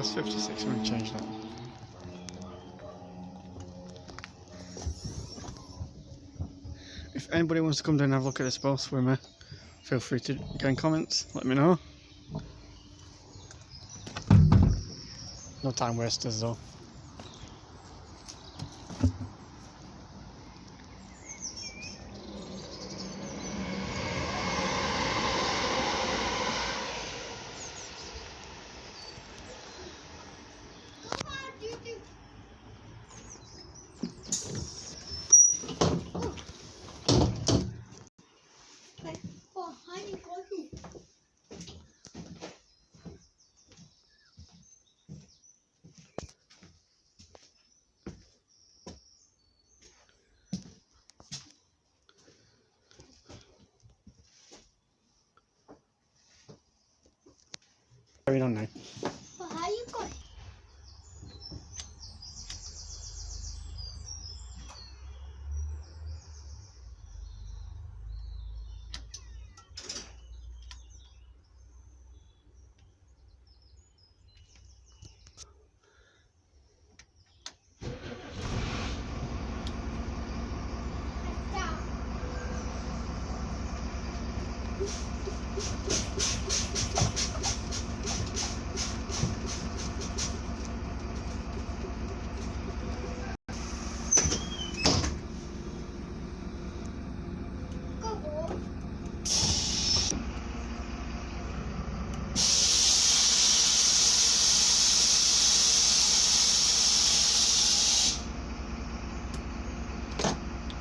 That's 56, I'm going to change that. If anybody wants to come down and have a look at this boss with me, feel free to get in comments, let me know. No time wasters though. Carrying on now. Well, how you going?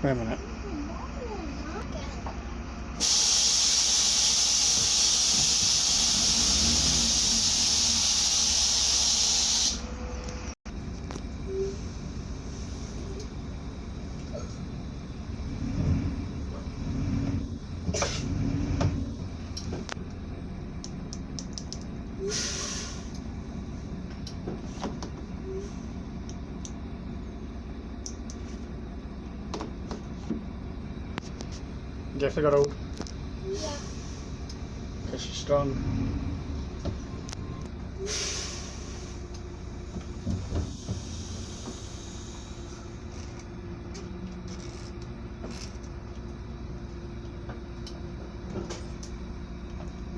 Wait a minute. Definitely got old. Yeah. Because she's strong.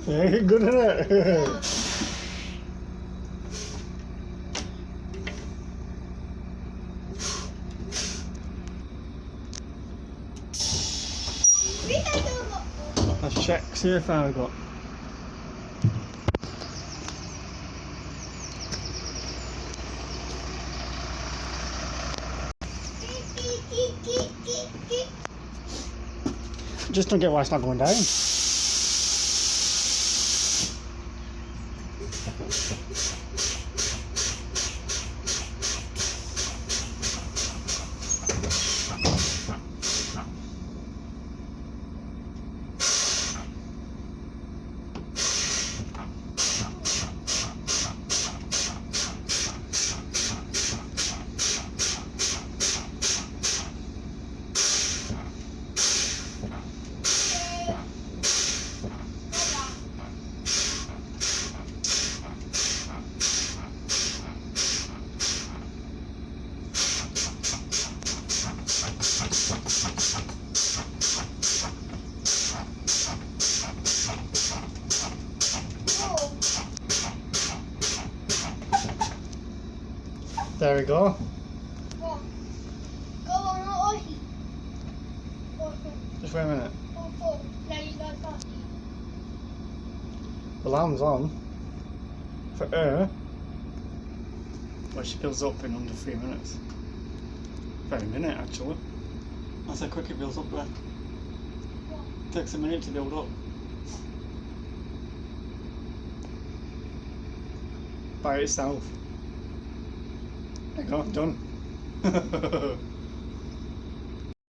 Yeah, good at it. Yeah. Let's check, see how far we got. Just don't get why it's not going down. There we go. Go on, or he. Just wait a minute. Now you got that. The alarm's on for her. Well, she builds up in under 3 minutes. About a minute actually. That's how quick it builds up there. It takes a minute to build up. By itself. There you go, done.